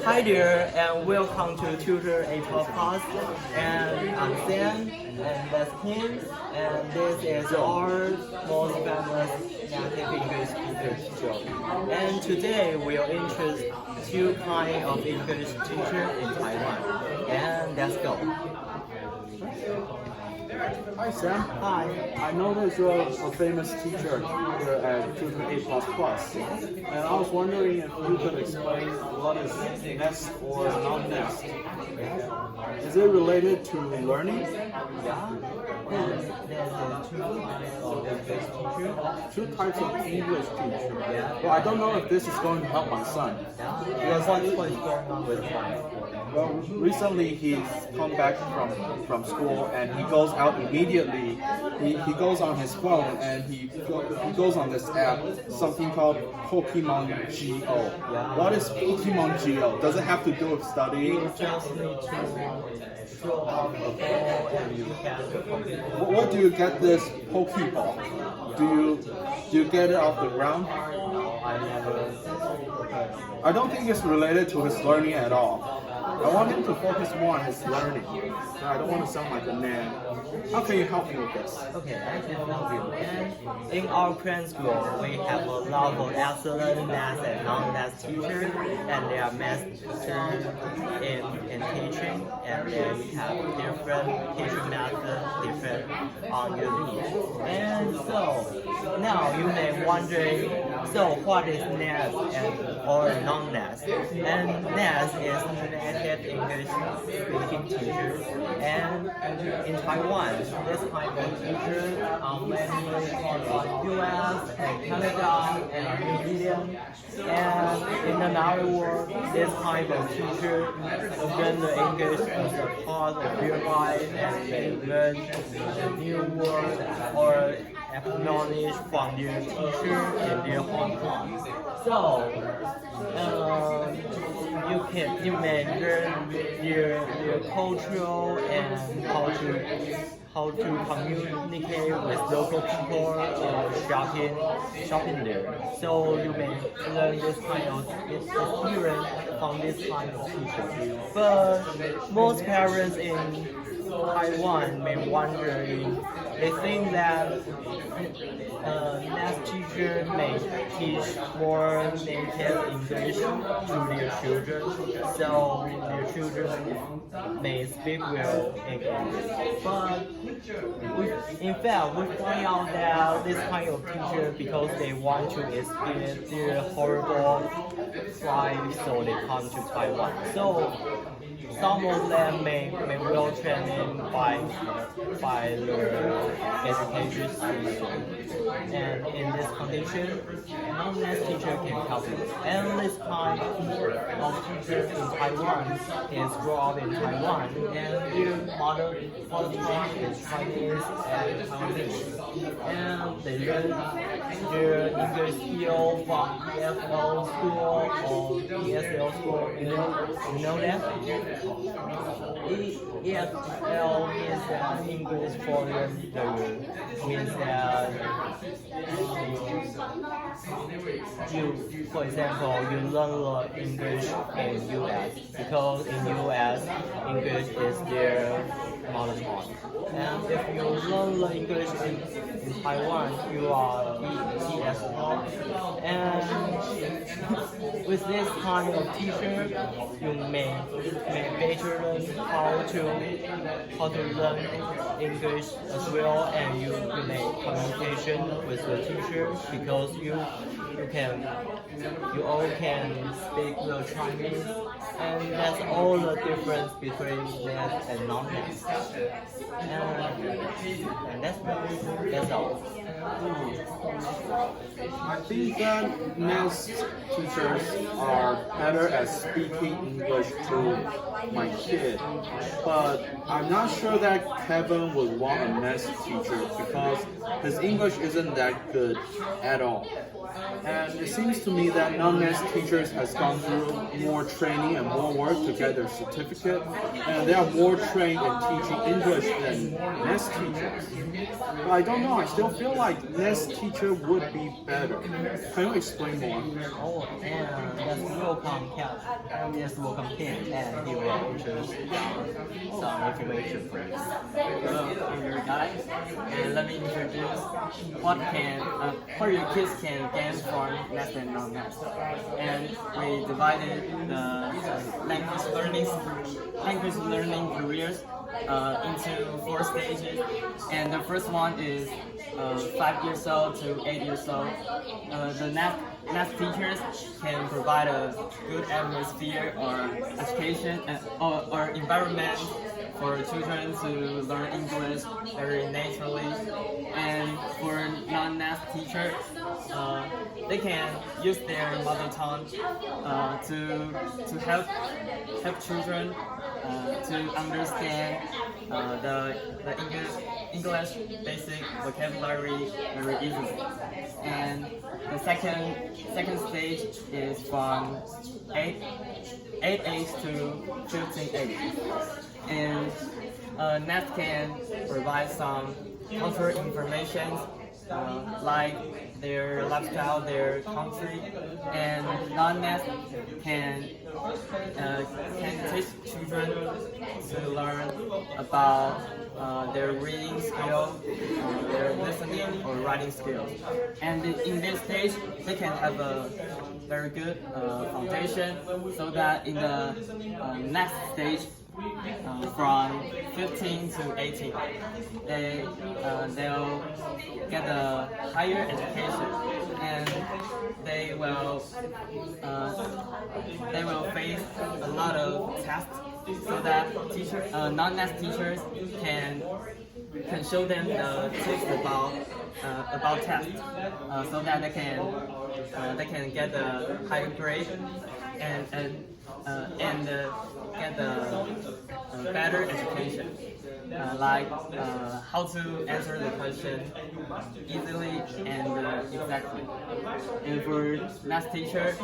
Hi there, and welcome to Tutor A podcast. And I'm Sam, and that's him, and this is our most famous native English teacher show. And today we'll introduce two kinds of English teacher in Taiwan. And let's go. Hi Sam. Hi. I noticed you're a famous teacher here at Tutor A++. And I was wondering if you could explain what is NEST or non-NEST. Is it related to learning? Yeah. There's two types of English teacher. Two types of English teacher. Yeah. Well, I don't know if this is going to help my son. Because what is going on with one? Well, recently he's come back from school and he goes out immediately. He goes on his phone and he goes on this app, something called Pokemon Go. Yeah. What is Pokemon Go? Does it have to do with studying? You just need to throw out the ball and you catch the Pokemon. What do you get this Pokeball? Do you get it off the ground? I never. I don't think it's related to his learning at all. I want him to focus more on his learning. I don't want to sound like a man. How can you help me with this? Okay, I can help you. And in our current school, we have a lot of excellent math and non-math teachers, and they are masters in teaching, and they have different teaching methods, different on your needs. And so now you may wonder, so what is NEST or non-NEST? And NEST is native English speaking teachers, and in Taiwan, this type of teachers are mainly from US and Canada and New Zealand. And in another word, this type of teacher learn the English as a part of their life, and they learn a new word or acknowledge from their teacher in their hometown. So you may learn their cultural and how to communicate with local people or shopping there. So you may learn this kind of experience from this kind of teacher. But most parents in Taiwan may wonder, they think that math teacher may teach more native English to their children, so their children may speak well in English. But in fact, we find out that this kind of teacher, because they want to escape their horrible life, so they come to Taiwan. So some of them may well trained by the education system. And in this condition, non-NEST teacher can help you. And this kind of teacher in Taiwan is grow up in Taiwan, and their mother tongue is Chinese and Taiwanese. And they learn their English skill from ESL school or ESL school. You know that? ESL means that English for learner, means that you, for example, you learn the English in US because in US English is their mother tongue. And if you learn the English in Taiwan, you are ESL. And with this kind of teacher, you may better learn how to learn English as well, and you make communication with the teacher because you all can speak the Chinese, and that's all the difference between NEST and non-NEST. And that's all. I think that NEST teachers are better at speaking English to my kid, but I'm not sure that Kevin would want a NEST teacher because his English isn't that good at all. And it seems to me that non-NEST teachers has gone through more training and more work to get their certificate, and they are more trained in teaching English than NEST teachers. But I don't know, I still feel like NEST teacher would be better. Can you explain more? Oh, and let's welcome Ken. Yes, welcome Ken, and he will introduce some motivation phrases. Hello, I'm your guide, and let me introduce what your kids can gain from NEST and non-NEST. And we divided the language learning careers into 4 stages, and the first one is 5 years old to 8 years old. The NEST teachers can provide a good atmosphere or education or environment for children to learn English very naturally. And for non-NEST teachers, they can use their mother tongue to help children to understand the English basic vocabulary very easily. And the second stage is from 8 age to 15 age. And NEST can provide some cultural information like their lifestyle, their country, and non-NEST can teach children to learn about their reading skill, their listening or writing skills. And in this stage, they can have a very good foundation, so that in the next stage, from 15 to 18, they'll get a higher education, and they will face a lot of tests, so that non-NEST teachers can show them the tips about tests, so that they can get a higher grade and get a better education, like how to answer the question easily and exactly. And for NEST teacher,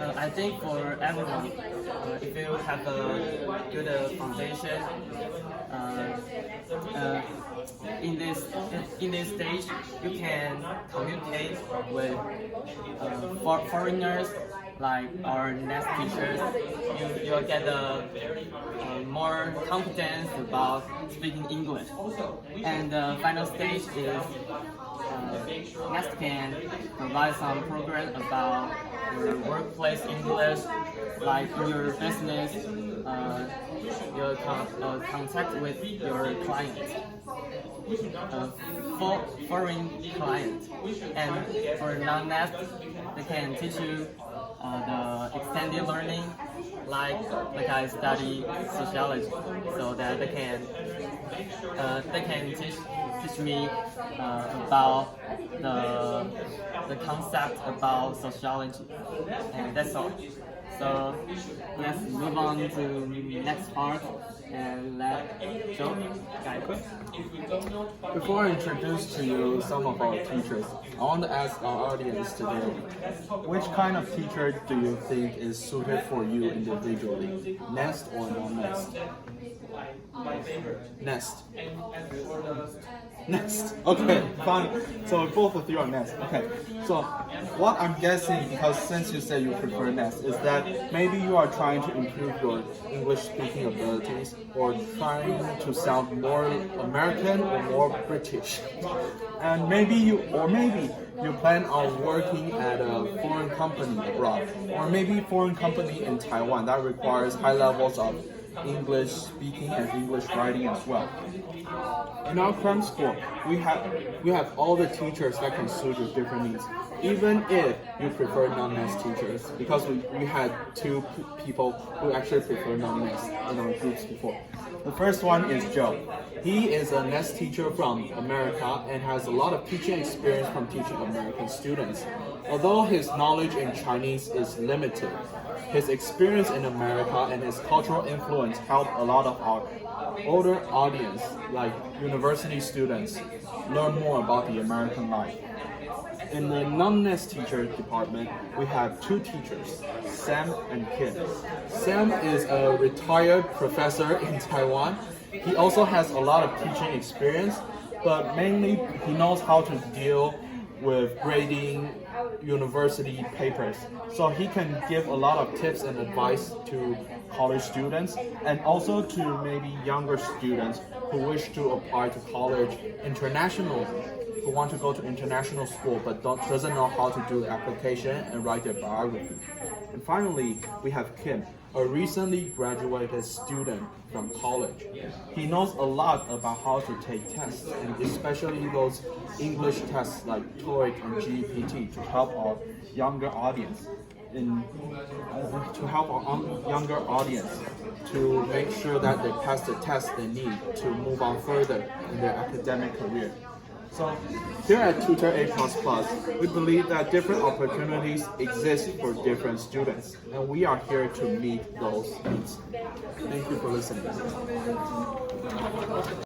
I think for everyone, if you have a good foundation, in this stage, you can communicate with foreigners like our NEST teachers. You'll get more confidence about speaking English. And the final stage is NEST can provide some program about your workplace English, like your business, your contact with your client, foreign client. And for non-NEST, they can teach you the extended learning, like I study sociology, so that they can teach me about the concept about sociology, and that's all. So let's move on to the next part and let Joe guide us. Before I introduce to you some of our teachers, I want to ask our audience today, which kind of teacher do you think is suited for you individually, NEST or non-NEST? NEST. NEST. Okay, fine. So both of you are NEST. Okay. So what I'm guessing, because since you say you prefer NEST, is that maybe you are trying to improve your English speaking abilities, or trying to sound more American or more British. And maybe you plan on working at a foreign company abroad, or maybe foreign company in Taiwan that requires high levels of English speaking and English writing as well. In our cram school, we have all the teachers that can suit your different needs, even if you prefer non-NEST teachers, because we had 2 people who actually prefer non-NEST in our groups before. The first one is Joe. He is a NEST teacher from America and has a lot of teaching experience from teaching American students. Although his knowledge in Chinese is limited, his experience in America and his cultural influence helped a lot of our older audience, like university students, learn more about the American life. In the NonNEST teacher department, we have two teachers, Sam and Kim. Sam is a retired professor in Taiwan. He also has a lot of teaching experience, but mainly he knows how to deal with grading university papers. So he can give a lot of tips and advice to college students and also to maybe younger students who wish to apply to college internationally, who want to go to international school but doesn't know how to do the application and write their biography. And finally, we have Kim, a recently graduated student from college. He knows a lot about how to take tests, and especially those English tests like TOEIC and GPT to help our younger audience to make sure that they pass the test they need to move on further in their academic career. So here at Tutor A++, we believe that different opportunities exist for different students, and we are here to meet those needs. Thank you for listening.